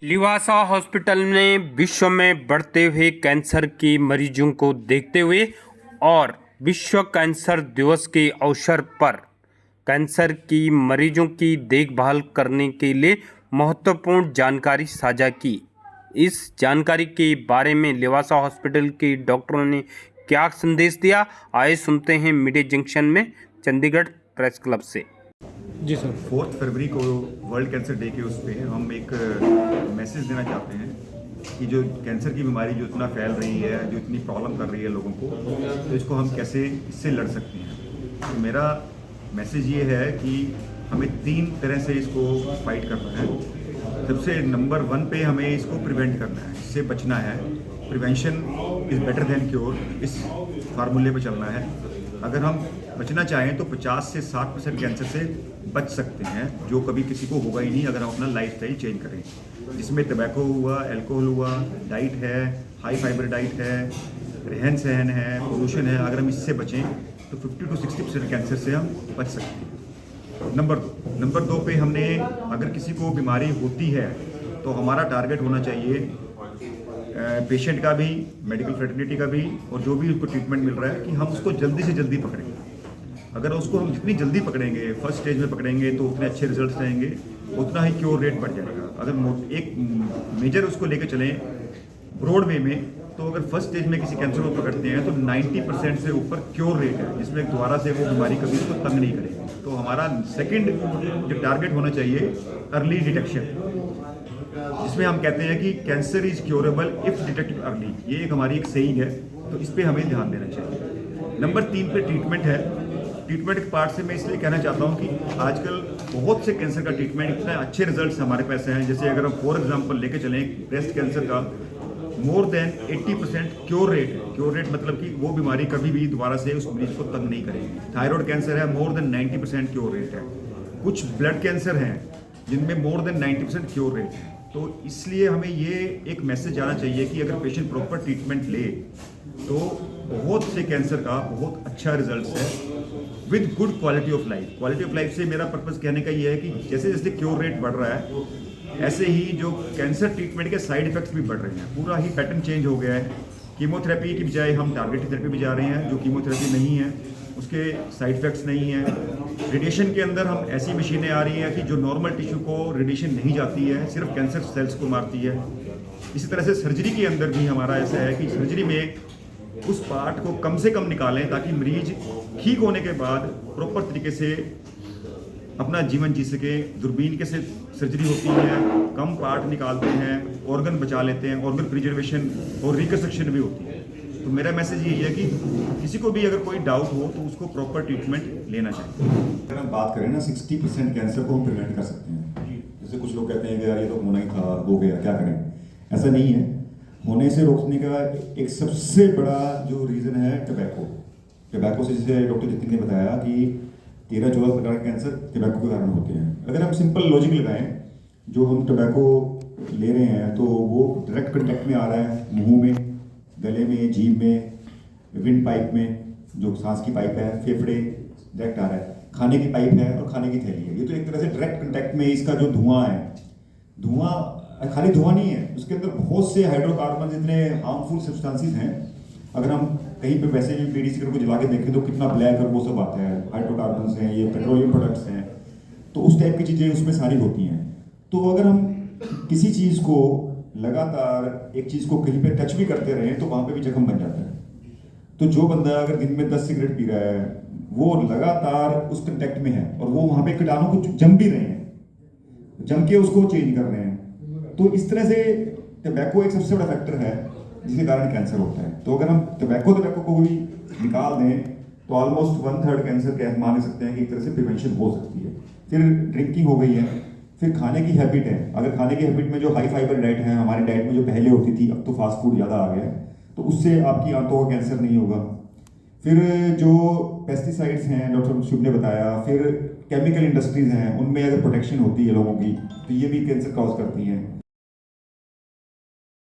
Livasa hospital ने विश्व में बढ़ते हुए कैंसर के मरीजों को देखते हुए और विश्व कैंसर दिवस के अवसर पर कैंसर की मरीजों की देखभाल करने के लिए महत्वपूर्ण जानकारी साझा की। इस जानकारी के बारे में लिवासा हॉस्पिटल के डॉक्टरों ने क्या संदेश दिया, आइए सुनते हैं मीडिया जंक्शन में चंडीगढ़ प्रेस क्लब से। जी सर। 4 फरवरी को वर्ल्ड कैंसर डे के उस पे हम एक मैसेज देना चाहते हैं कि जो कैंसर की बीमारी जो इतना फैल रही है, जो इतनी प्रॉब्लम कर रही है लोगों को, तो इसको हम कैसे इससे लड़ सकते हैं। तो मेरा मैसेज ये है कि हमें 3 तरह से इसको फाइट करना है। सबसे नंबर 1 पे हमें इसको प्रिवेंट करना है, इससे बचना है। Prevention is better than cure, इस फार्मूले पे चलना है। अगर हम बचना चाहें तो 50 से 60% कैंसर से बच सकते हैं, जो कभी किसी को होगा ही नहीं अगर हम अपना लाइफस्टाइल चेंज करें, जिसमें टबैको हुआ, अल्कोहल हुआ, डाइट है, हाई फाइबर डाइट है, रहन सहन है, पोल्यूशन है। अगर हम इससे बचें तो 50 to 60% कैंसर से हम बच सकते हैं। नंबर 2 पे हमने अगर किसी को बीमारी होती है तो हमारा टारगेट होना चाहिए पेशेंट का भी, मेडिकल फ्रेटर्निटी का भी, और जो भी उसको ट्रीटमेंट मिल रहा है कि हम उसको जल्दी से जल्दी पकड़ें। अगर उसको हम जितनी जल्दी पकड़ेंगे, फर्स्ट स्टेज में पकड़ेंगे, तो उतने अच्छे रिजल्ट्स रहेंगे, उतना ही क्योर रेट बढ़ जाएगा। अगर एक मेजर उसको लेके चलें ब्रॉड वे में, तो अगर फर्स्ट स्टेज में किसी कैंसर को पकड़ते हैं तो 90% से ऊपर क्योर रेट है, जिसमें दोबारा से वो बीमारी कभी उसको तंग नहीं करेगी। तो हमारा सेकंड जो टारगेट होना चाहिए अर्ली डिटेक्शन, जिसमें हम कहते हैं कि cancer is curable if detected early. ये एक हमारी एक सेइंग है, तो इस पर हमें ध्यान देना चाहिए। नंबर 3 पे ट्रीटमेंट है। ट्रीटमेंट के पार्ट से मैं इसलिए कहना चाहता हूँ कि आजकल बहुत से कैंसर का ट्रीटमेंट इतने अच्छे रिजल्ट्स हमारे पास हैं। जैसे अगर हम फॉर एग्जांपल लेके चलें ब्रेस्ट कैंसर का, मोर देन 80% क्योर रेट है। क्योर रेट मतलब कि वो बीमारी कभी भी दोबारा से उस मरीज को तंग नहीं करेगी। थायराइड कैंसर है, मोर देन 90% क्योर रेट है। कुछ ब्लड कैंसर हैं जिनमें मोर देन 90% क्योर रेट है। तो इसलिए हमें ये एक मैसेज आना चाहिए कि अगर पेशेंट प्रॉपर ट्रीटमेंट ले तो बहुत से कैंसर का बहुत अच्छा रिजल्ट है with good quality of life. Quality of life से मेरा पर्पस कहने का ये है कि जैसे जैसे क्योर रेट बढ़ रहा है, ऐसे ही जो कैंसर ट्रीटमेंट के साइड इफेक्ट्स भी बढ़ रहे हैं। पूरा ही पैटर्न चेंज हो गया है। कीमोथेरेपी की बजाय हम टारगेटेड थेरेपी भी जा रहे हैं, जो कीमोथेरेपी नहीं है, उसके साइड इफेक्ट्स नहीं हैं। रेडिएशन के अंदर हम ऐसी मशीनें आ रही हैं कि जो नॉर्मल टिश्यू को रेडिएशन नहीं जाती है, सिर्फ कैंसर सेल्स को मारती है। इसी तरह से सर्जरी के अंदर भी हमारा ऐसा है कि सर्जरी में उस पार्ट को कम से कम निकालें ताकि मरीज ठीक होने के बाद प्रॉपर तरीके से अपना जीवन जी सके। दूरबीन के से सर्जरी होती है, कम पार्ट निकालते हैं, ऑर्गन बचा लेते हैं, ऑर्गन प्रिजर्वेशन और रिकंस्ट्रक्शन भी होती है। तो मेरा मैसेज यही है कि किसी को भी अगर कोई डाउट हो तो उसको प्रॉपर ट्रीटमेंट लेना चाहिए। अगर हम बात करें ना 60% कैंसर को हम प्रिवेंट कर सकते हैं। जैसे कुछ लोग कहते हैं कि यार ये तो होना ही था, हो गया, क्या करें। ऐसा नहीं है। होने से रोकने का एक सबसे बड़ा जो रीज़न है टबैको से, जैसे डॉक्टर जितिन ने बताया कि 13-14 प्रकार के कैंसर टबैको के कारण होते हैं। अगर हम सिंपल लॉजिक लगाएं, जो हम टबैको ले रहे हैं तो वो डायरेक्ट कंटेक्ट में आ रहा है, मुंह में, गले में, जीभ में, विंड पाइप में, जो सांस की पाइप है, फेफड़े डायरेक्ट आ रहा है, खाने की पाइप है और खाने की थैली है। ये तो एक तरह से डायरेक्ट कंटेक्ट में इसका जो धुआं है, धुआं खाली धुआं नहीं है, उसके अंदर बहुत से हाइड्रोकार्बन, इतने हार्मफुल सब्सटेंसेस हैं। अगर हम कहीं पे वैसे भी पीडी सिगरेट को जला के देखें तो कितना ब्लैक और वो सब आता है, हाइड्रोकार्बन हैं, ये पेट्रोलियम प्रोडक्ट्स हैं, तो उस टाइप की चीज़ें उसमें सारी होती हैं। तो अगर हम किसी चीज़ को लगातार एक चीज़ को कहीं पे टच भी करते रहें तो वहाँ पे भी जख्म बन जाता है। तो जो बंदा अगर दिन में 10 सिगरेट पी रहा है, वो लगातार उस कंटेक्ट में है और वो वहाँ पे कीटाणु को जम भी रहे हैं, जम के उसको चेंज कर रहे हैं। तो इस तरह से टबैको एक सबसे बड़ा फैक्टर है जिसके कारण कैंसर होता है। तो अगर हम टबैको को भी निकाल दें तो ऑलमोस्ट 1/3 कैंसर के मान सकते हैं कि एक तरह से प्रिवेंशन हो सकती है। फिर ड्रिंकिंग हो गई है, फिर खाने की हैबिट है। अगर खाने की हैबिट में जो हाई फाइबर डाइट है, हमारी डाइट में जो पहले होती थी, अब तो फास्ट फूड ज़्यादा आ गया है, तो उससे आपकी आंतों का कैंसर नहीं होगा। फिर जो पेस्टिसाइड्स हैं, डॉक्टर शुभ ने बताया, फिर केमिकल इंडस्ट्रीज़ हैं, उनमें अगर प्रोटेक्शन होती है लोगों की, तो ये भी कैंसर कॉज करती हैं।